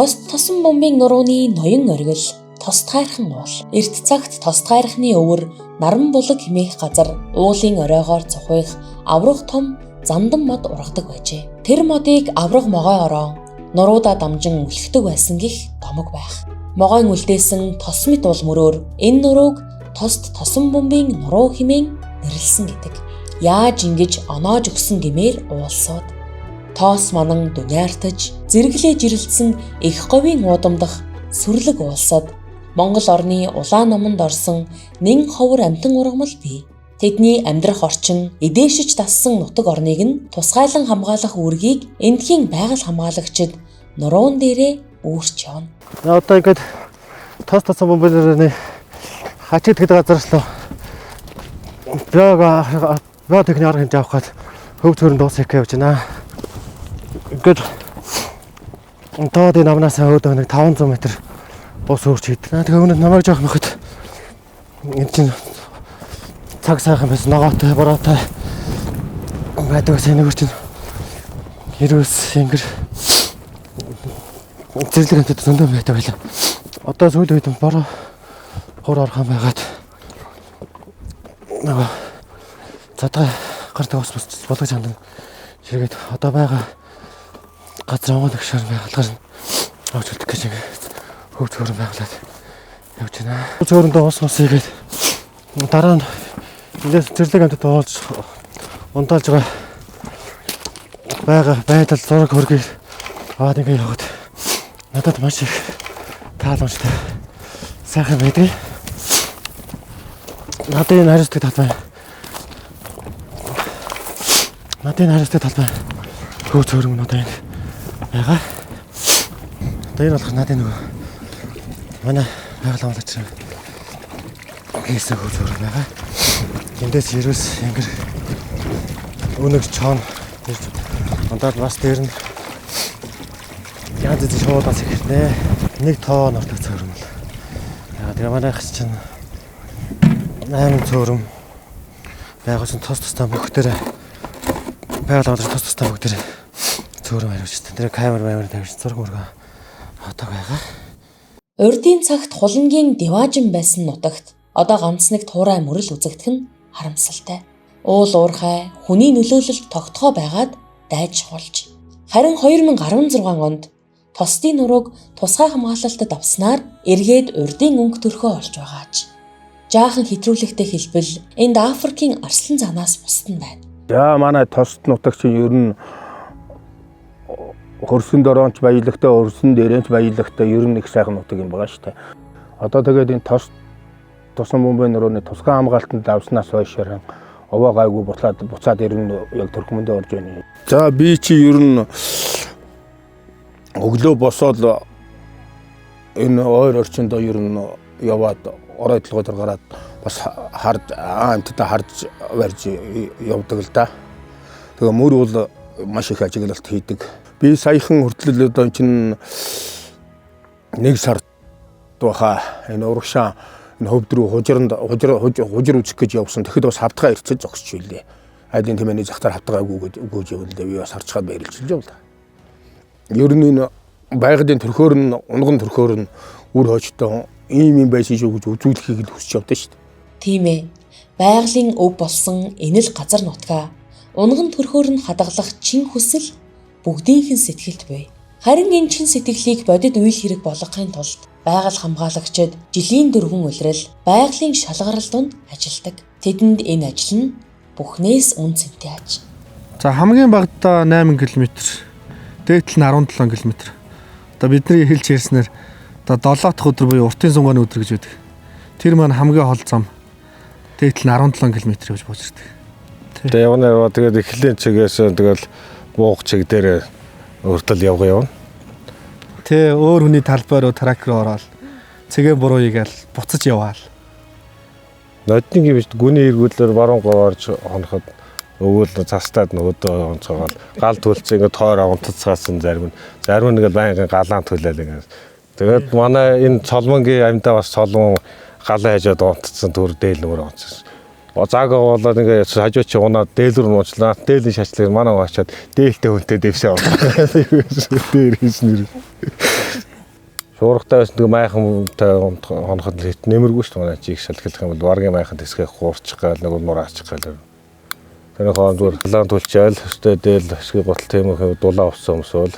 Тост тосон бомбын нурууны ноён оргил, тост гайрхан уул. Эрт цагт тост гайрхны өвөр наран булаг хэмээх газар уулын оройгоор цохих аврах том зандан мод ургадаг байжээ. Тэр модыг аврах могой ороо нуруудаа дамжин үлхдэг байсан гэх домог байх. Могойн үлдээсэн тос мэт уул мөрөөр энэ нурууг тост тосон бомбын нуруу хэмээн нэрлсэн гэдэг. Яаж ингэж оноож өгсөн гэмээр уулсууд. Тоос манан дүниартаж зэрэглээ жирэлцсэн их говийн уудамдах сүрлэг уулсад Монгол орны улаан номонд орсон нэн ховор амтан ургамал бий. Тэдний амьдрах орчин эдээшиж дассан нутаг орныг нь тусгайлан хамгаалах үүргийг эндхийн байгаль хамгаалагчид нуруун дээрээ үүрч явна. Одоо ингээд тост тосон бомбын хачид гэдэг газар руу баа техник арга хэмжээ авахад хөв төрөнд дуусах гэж байна. Ингээд энэ намнаас өөдөө нэг 500 м бус өөрч хийдэг. Тэгээ өнөө намайг жоох мөхөд энэ чинь цаг сайхан байсан ногоотой бороотой байдаг гэсэн нэг чинь хэрвээс ингэр зэрлэг хамтад зөндөө байдаг байлаа. Одоо сүүлийн үед бороо хор орхон байгаад нөгөө задгай гардаг ус болгож хандна. Ширгээд одоо байгаа газар онгон гшаар байгалгаар авч үлдэх гэж хөв зөөрөн байгалаад явж байна. Зөөрөндөө ус хийгээд дараа нь энэ зэрлэг хамтад оолж ундаалж байгаа байдал зураг хөргийг аваад ингэ яваад надад маш их тааламжтай сайхан байдаг. Надад энэ хариуцдаг талбай. Надад энэ хариуцдаг талбай хөв зөөрөн одоо энэ байгаа. Одоо энэ болох надад нөгөө манай байгаль хамгаалагч хийсэн хөв зөөрөн байгаа. Эндээс ерөөс ингэр өнөг чоон ондаад бас дээр нь янз бүрийн шуудаас ихнэ. Нэг тоо нордог цөөрөм л. Яа тэгээ манайх чинь 8 цөөрөм байгуулсан тос тостаа бүгдээр байгаль хамгаалагч тос тостаа бүгдээр цөөрөм хариуч чинь. Тэр камер тавьж зураг мөргөө хатаг байгаа. Урдын цагт хулангийн диваажин байсан нутагт одоо ганц нэг туурай мөрөл үзэгдэх нь харамсалтай. Уул уурхай хүний нөлөөлөлд тогтхоо байгаад дайж хулж. Харин 2016 онд тостын нурууг тусгай хамгаалалтад авснаар эргээд урдын өнгө төрхөө олж байгаач. Жаахан хэтрүүлэгтэй хэлбэл энд Африкийн арслан занаас бусд нь байна. За манай тост нутагч ер нь хөрсөн дөрөөнч баялагтай, өрсөн дээрэнч баялагтай ер нь их сайхан нутаг юм байгаа шүү дээ. Одоо тэгээд энэ тосон бомбын нурууны тусгай хамгаалтанд авснаас хойш овоо гайгүй буцаад ирнэ яг Туркмендээ орж байна. За би чи ер нь өглөө босоод энэ ойр орчинд ер нь яваад орой толгойд гараад бас амттай харж барьж явдаг л да. Тэгээ мөр бол маш их ажиглалт хийдэг. Би саяхан хүртэл одоо чинь нэг сард баха энэ урагшаа энэ хөвд рүү хужир үзэх гэж явсан. Тэгэхэд бас хавтгаа ирцэж зогсч байлээ. Айлын тэмээний захтар хавтгаа өгөөж явуулдаа би бас харцгаад баярлж явлаа. Ер нь энэ байгалийн төрхөөр нь унган төрхөөр нь үр хойчтой ийм байсан шүү гэж үзүүлэхийг л хүсэж явдаа шүү дээ. Тийм ээ. Байгалийн өв болсон энэ л газар нутгаа унган төрхөөр нь хадгалах чин хүсэл бүгдийнхэн сэтгэлд буй. Харин энэ чин сэтгэлийг бодит үйл хэрэг болгохын тулд байгаль хамгаалагчид жилийн дөрвөн улирал байгалийн шалгарал донд ажилладаг. Тэдэнд энэ ажил нь бүхнээс үн цэнтэй аж. За хамгийн багадаа 8 км, дээдл нь 17 км. Одоо бидний хэлж ярьснаар одоо 7 дахь өдөр буюу уртын сунганы өдөр гэж байдаг. Тэр маань хамгийн хол зам. Дээдл нь 17 км гэж болж ирдэг. Тэгээ явна тэгээд эхлэлийн чигээс тэгэл буух чиг дээр өртөл явна. Тэ өөр хүний талбай руу трактор ороод цэгээ буруу игээл буцаж яваал. Нодны гимж гүний эргүүлээр баруун говарж хоноход өвөл цастаад нөгөөдөө онцгоол гал төлцөө ингээд тойроо унтцгаасан зарим нь ингээд байнгын галаан төлөөл ингээд. Тэгээд манай энэ цолмонгийн амьдаа бас цолмон галаа хажууд унтцсан төр дээл нөр онцсон. Заага болоод ингээд хажуу чи унаад дээлүр нуучлаа. Дээлийн шашлыг манай очоод дээлтэй хүнтэй дэвшээ аваад. Дээр хийснэр. Шуургатай байсан нэг майхантай хоноход хит нэмэргүй шүү дээ. Манай чиг шалхилах юм бол варгийн майхан тэсгээ хуурчих гал нэг нуур аачих гал. Тэр хоолдвор халаан түлчээл өстэй дээл ашиг готл тийм их дулаан авсан өмсөөл.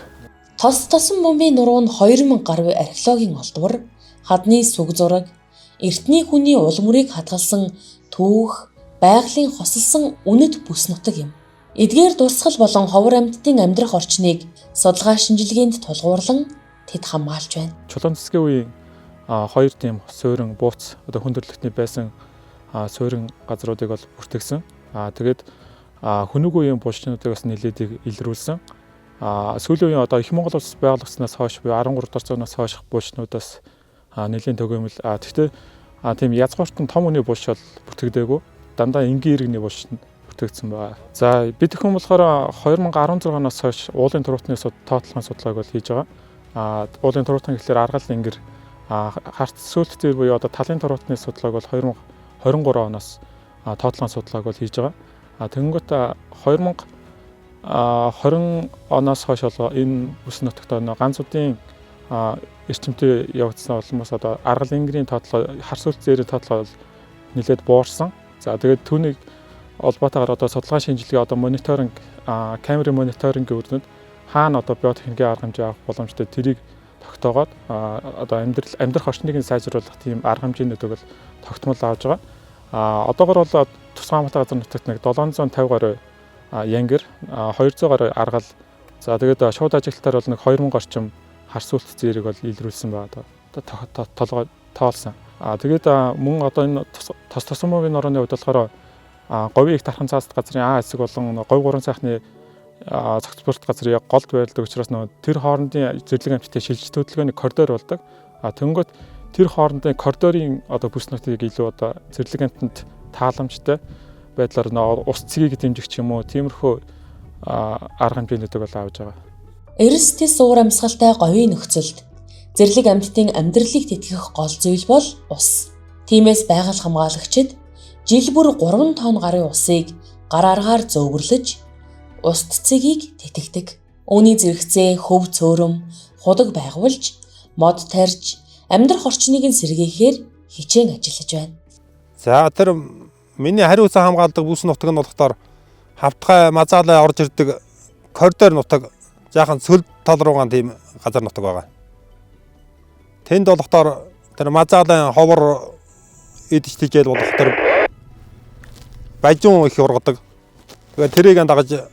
Тос тосон бомбын нуруу нь 2000 гаруй археологийн олдвор, хадны сүг зураг, эртний хүний улмөрийг хадгалсан түүх, байгалийн хосолсон үнэт бүс нутаг юм. Эдгээр дурсгал болон ховор амьтдын амьдрах орчныг судалгаа шинжилгээнд тулгуурлан тэд хамгаалж байна. Чулуун цэцгийн үеийн хоёр тийм суурин бууц одоо хүндрэлтний байсан суурин газруудыг бол бүртгэсэн. Тэгээд хүнүг үеийн булчнуудыг бас нэлээд илрүүлсэн. Сүүлийн үеийн одоо их Монгол улс байгуулагдсанаас хойш буюу 13 дугаар зуунаас хойш булчнуудаас нэлийн төгөөмөл. Гэхдээ тийм язгууртан том үний булч бол бүртгэдэггүй. Дандаа энгийн иргэний булч бүртгэгдсэн байна. За бид бүхэн болохоор 2016-наас хойш уулын туруутны тоотлогын судалгааг бол хийж байгаа. Уулын туруутан гэхэлэр аргал ингэр харт сүлт дээр буюу одоо талын туруутны судалгааг бол 2023 оноос тоотлогын судалгааг бол хийж байгаа. Тэгэнгүүт 2020 оноос хойш энэ бүс нутагт ганц удийн эрчимтэй явагдсан улмаас одоо аргал ингэрийн тоотлого хар сүлт зээрийн тоотлого нэлээд буурсан. За тэгээд түүнийг холбоотойгоор одоо судалгаа шинжилгээ одоо мониторинг камерын мониторингийн үрдэнд хаана одоо биотехникийн арга хэмжээ авах боломжтой тэрийг тогтоогоод одоо амьдрах орчныг сайжруулах тийм арга хэмжээнүүдийг бол тогтмол авж байгаа. Одоогор бол тусгай хамгаалалт газар нутагт нэг 750 гаруй янгэр 200 гаруй аргал за тэгээд шууд ажиглалтаар бол нэг 2000 орчим хар сүлт зээрийг бол илрүүлсэн байгаа. Одоо тоолсон. Тэгээд мөн одоо энэ тос тосон бомбын нурууны хувьд болохоор говийн их тархан цаасд газрын А хэсэг болон говь 3 сайхны цагт спорт газрын голд байрладаг учраас тэр хоорондын зэрлэг амьтдын шилжилт хөдөлгөөний коридор болдог. Тэнгөт тэр хоорондын коридорын одоо бүс нутгийг илүү одоо зэрлэг амьтанд тааламжтай байдлаар ус цэгийг дэмжих юм уу тиймэрхүү арга хэмжээнүүдийг бол авж байгаа. Эрс тис уур амьсгалтай говийн нөхцөлд зэрлэг амьтдын амьдралыг тэтгэх гол зүйл бол ус. Тиймээс байгаль хамгаалагчид жил бүр 3 тонн гарын усыг гар аргаар зөөвөрлөж ус цэгийг тэтгэдэг. Үүний зэрэгцээ хөв цөөрөм, худаг байгуулж, мод тарьж, амьдрах орчныг сэргээхээр хичээн ажиллаж байна. За тэр миний хариуцсан хамгаалдаг бүс нутаг нь болохоор хавтгай мазаалаа орж ирдэг коридор нутаг жаахан цөлд тал руугаан тийм газар нутаг байгаа. Тэнд болохоор тэр мазаалын ховор идэж тийжэл болох тэр бажун их ургадаг. Тэгээд тэрийг дагаж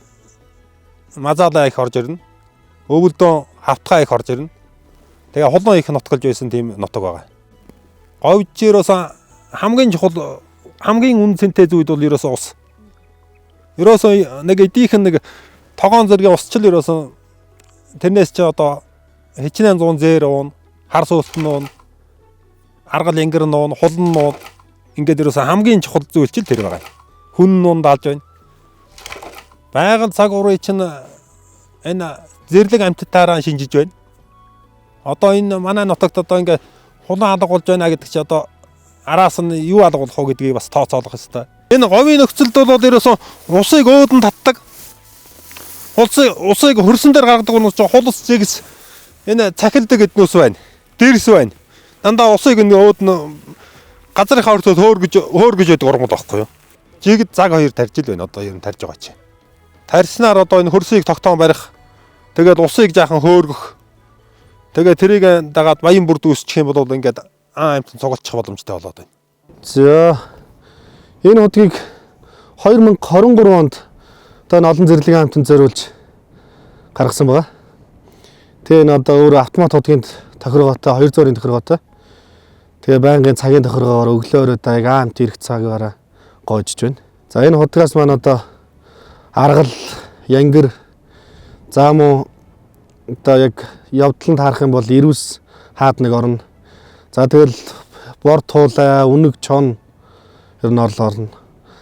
мазаалаа их орж ирнэ. Өвөлдөө хавтгай их орж ирнэ. Тэгээ хулуун их нутгалж байсан тийм нутаг байгаа. Говьжээрээс хамгийн чухал хамгийн үн цэнтэй зүйл бол ерөөсөө ус. Ерөөсөө нэг эдийнхэн нэг тогоон зэргийн усчил ерөөсөө тэрнээс ч одоо хичнээн 100 зээр уун, хар сүлт нуун, аргал ингэр нуун, хулан нуун ингээд ерөөсөө хамгийн чухал зүйл чил тэр байгаа. Хүн нуун даалж байна. Байгаль цаг уурын чинь энэ зэрлэг амьтдаараа шинжиж байна. Одоо энэ манай нутагт одоо ингээд хулан алга болж байна гэдэг чи одоо араас нь юу алга болох вэ гэдгийг бас тооцоолох хэрэгтэй. Энэ говийн нөхцөлд бол ерөөсөн усыг өөдөн татдаг. Усыг хөрсөн дээр гаргадаг нь хулс зэгс энэ цахилдаг эднүс байна. Дэрс байна. Дандаа усыг өөдөн газрын хаврцод хөөргөж байдаг урмал байхгүй юу? Жигд цаг хоёр тарьж ил байна. Одоо ер нь тарьж байгаа чи. Тарьснаар одоо энэ хөрсийг тогтоон барих. Тэгээд усыг жаахан хөөргөх. Тэгээд тэрийг дагаад баян бүрд үүсчих юм бол ингээд амьтан цугалчих боломжтой болоод байна. За энэ хотгийг 2023 онд одоо олон зэрлэгийн амьтанд зориулж гаргасан байгаа. Тэгээ энэ одоо өөр автомат хотгийн тохиргоотой 200-ын тохиргоотой. Тэгээ байнгын цагийн тохиргоогоор өглөөрөө яг амт ирэх цагаараа гоожж байна. За энэ хотгоос маань одоо аргал, янгэр, за мөн одоо яг явдланд харах юм бол ирүүс хаад нэг орно. За тэгэл бор туулай, үнэг чон ер нь орно.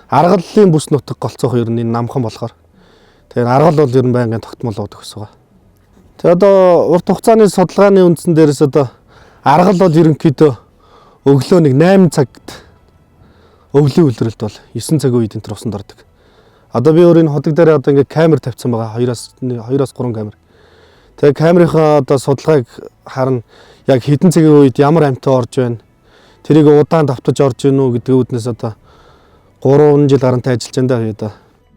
Аргаллын бүс нутаг голцоох ер нь энэ намхан болохоор. Тэгэхээр аргал бол ер нь байнгын тогтмол уудаг ус байгаа. Тэгээ одоо урт хугацааны судалгааны үндсэн дээрээс одоо аргал бол ерөнхийдөө өглөө нэг 8 цагт өвлийн үлрэлт бол 9 цагийн үед энэ төр усанд ордог. Одоо би өөр энэ хотог дээр одоо ингээд камер тавьсан байгаа. 2-3 камер. Тэгээ камерынхаа одоо судалгааг харна. Яг хэдэн цагийн үед ямар амьтан орж байна. Тэрийг удаан давтаж орж ийн үү гэдэг үүднээс одоо 3 жил гарантай ажиллаж байна даа одоо.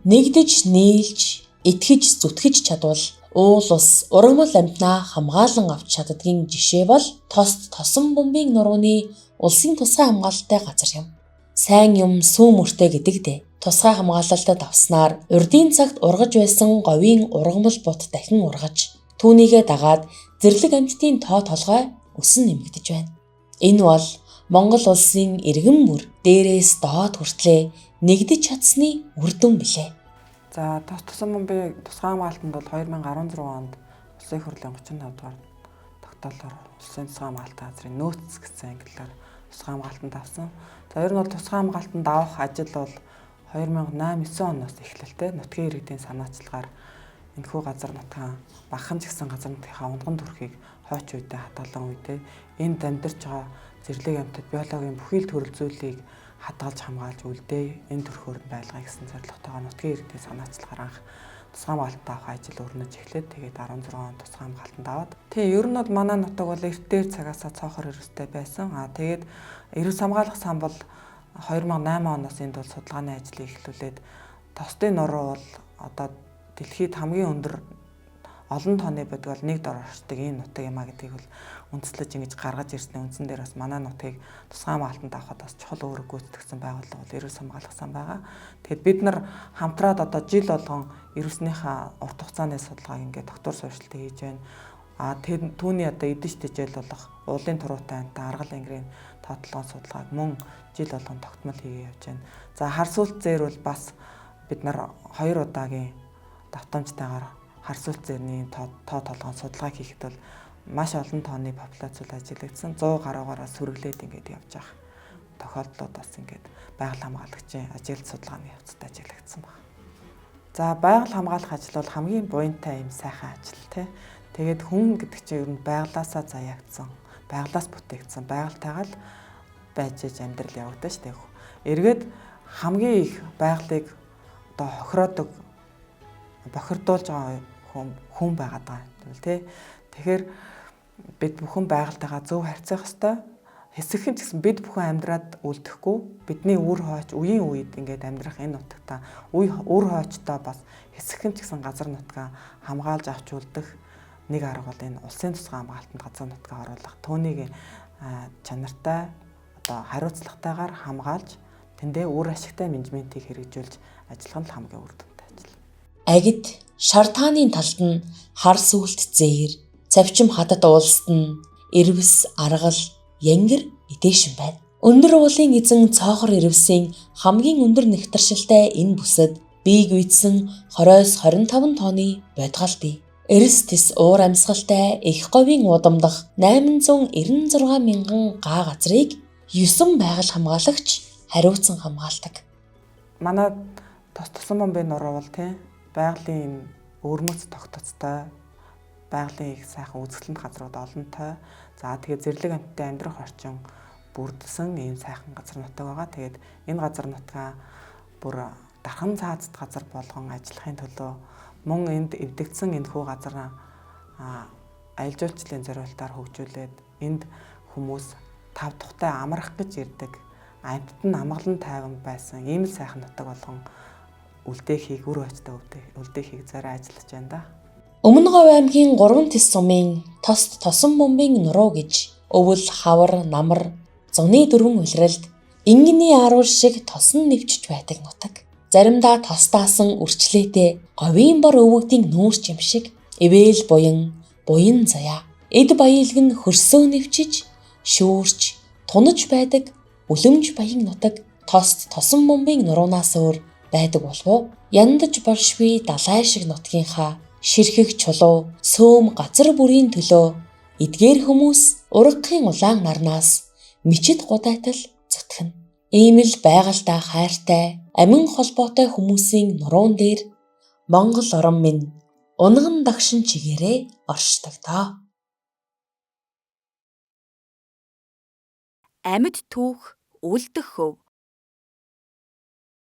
Нэгдэж, нийлж, итгэж, зүтгэж чадвал уул ус ургамал амьтнаа хамгаалан авч чаддгийн жишээ бол тосон бомбын нурууны улсын тусгай хамгаалалттай газар юм. Сайн юм сүүм мөртэй гэдэгтэй. Тусгай хамгаалалтад авснаар урдын цагт ургаж байсан говийн ургамал бут дахин ургаж, түүнийгээ дагаад зэрлэг амьтдын тоо толгой өсөн нэмэгдэж байна. Энэ бол Монгол улсын иргэн бүр дээрээс доод хүртлээ нэгдэж чадсны үр дүн билээ. За тосон бомбын тусгай хамгаалтанд бол 2016 онд Улсын хурлын 35 дугаар тогтоолоор Улсын тусгай хамгаалтын газрын нөөц гэсэн ангиллаар тусгай хамгаалтанд авсан. За ер нь бол тусгай хамгаалтанд авах ажил бол 2008-9 оноос эхлэлтэй нутгийн иргэдийн санаачлагаар энэхүү газар нутгаан багхан ч гэсэн газар нутгийнхаа унган төрхийг хойч үедээ хадгалан үедээ энд амьдарч байгаа зэрлэг амьтад биологийн бүхий л төрөл зүйлийг хадгалж хамгаалж үлдээ энэ төрхөөр нь байлгая гэсэн зорилготойгоо нутгийн иргэдийн санаачлагаар анх тусгай хамгаалтанд авах ажил өрнөж эхлээд тэгээд 16 он тусгай хамгаалтанд аваад тий ер нь бол манай нутаг бол эрт дээр цагаасаа цоохор эрстэй байсан. Тэгээд эрс хамгаалах сан бол 2008 оноос энд бол судалгааны ажлыг эхлүүлээд тосдын нуруу бол одоо дэлхийд хамгийн өндөр олон тооны байдаг бол нэг дор оршдог энэ нутаг юм а гэдгийг бол үндэслэж ингэж гаргаж ирсний үндсэн дээр бас манай нутгийг тусгай хамгаалтанд авахд бас чухал үүрэг гүйцэтгэсэн байгууллага бол эрс хамгаалах сан байгаа. Тэгэхэд бид нар хамтраад одоо жил болгон эрснийхээ урт хугацааны судалгааг ингээд доктор суурьшилтыг хийж байна. Тэгээд түүний одоо эдэж тэжээл болох уулын туруутай анта аргал ангирын тоотлогын судалгааг мөн жил болгон тогтмол хийгээ явж байна. За хар сүлт зээр бол бас бид нар 2 удаагийн давтамжтайгаар хар сүлт зээрний тоо толгойн судалгааг хийхэд бол маш олон тооны популяцууд ажиглагдсан 100 гаруйгаараа сүргэлээд ингээд явж байгаа. Тохиолдлууд бас ингээд байгаль хамгаалагчийн ажил судалгааны явцад ажиглагдсан байна. За байгаль хамгаалах ажил бол хамгийн буянтай юм сайхан ажил тий. Тэгээд хүн гэдэг чинь ер нь байгалаасаа заяагдсан, байгалаас бүтээгдсэн, байгальтайгаа л байж амьдрал явагдаж шүү дээ. Эргээд хамгийн их байгалыг одоо хохироодог, бохирдуулж байгаа хүн байгаад байгаа юм тий. Тэгэхээр бид бүхэн байгальтайгаа зөв харьцах ёстой. Хэсэгхэн ч гэсэн бид бүхэн амьдраад үлдэхгүй бидний үр хойч үеийн үед ингээд амьдрах энэ нутагта үр хойчтой бас хэсэгхэн ч гэсэн газар нутгаа хамгаалж авч үлдэх нэг арга бол энэ улсын тусгай хамгаалтанд газар нутгаа оруулах түүнийг чанартай одоо хариуцлагатайгаар хамгаалж тэндээ үр ашигтай менежментийг хэрэгжүүлж ажиллах нь хамгийн үр дүнтэй ажил. Агид шар тааны талд нь хар сүлт зээр, цавчим хатад уулсад нь эрвс аргал янгир эдээшин байна. Өндөр уулын эзэн цоохор эрвсийн хамгийн өндөр нэгтаршилтай энэ бүсэд биег үйдсэн 20-25 тонны бодгал бий. Эрс тис уур амьсгалтай их говийн удамдах 896 мянган га газрыг 9 байгаль хамгаалагч хариуцсан хамгаалдаг. Манай тосон бомбын нуруу бол тийм байгалийн өвөрмөц тогтцтой, байгалийн их сайхан үзэсгэлэнт газрууд олонтой. За тэгээд зэрлэг амьтдын амьдрах орчин бүрдсэн ийм сайхан газар нутаг байгаа. Тэгээд энэ газар нутгаа бүр дархан цаазд газар болгон ажиллахын төлөө мөн энд эвдэгдсэн энэхүү газар аялал жуулчлалын зориултаар хөгжүүлээд энд хүмүүс тав тухтай амрах гэж ирдэг. Амьтад нь амгалан тайван байсан ийм л сайхан нутаг болгон үлдээхийг үр хойчтой үлдээхийг зориа ажиллаж байна да. Өмнө Говь аймгийн 3 тис сумын тосон бомбын нуруу гэж өвөл хавар намар зуны 4 улиралд ингэний аруул шиг тосон нэвчж байдаг нутаг. Заримдаа тостаасан үрчлээтэй говийн бор өвөгдийн нүүрч юм шиг эвэл буян заяа эд баялаг нь хөрсөө нэвчиж шүүрч тунаж байдаг үлэмж баян нутаг тосон бомбын нуруунаас өөр байдаг болов яндаж болшгүй далай шиг нутгийнхаа ширхэг чулуу сөөм газар бүрийн төлөө эдгээр хүмүүс ургахын улаан нарнаас мичид гудайтал зүтгэн. Ийм л байгальтай хайртай амин холбоотой хүмүүсийн нуруун дээр Монгол орон минь унган дагшин чигээрээ оршдог доо. Амьд түүх үлдэх хөв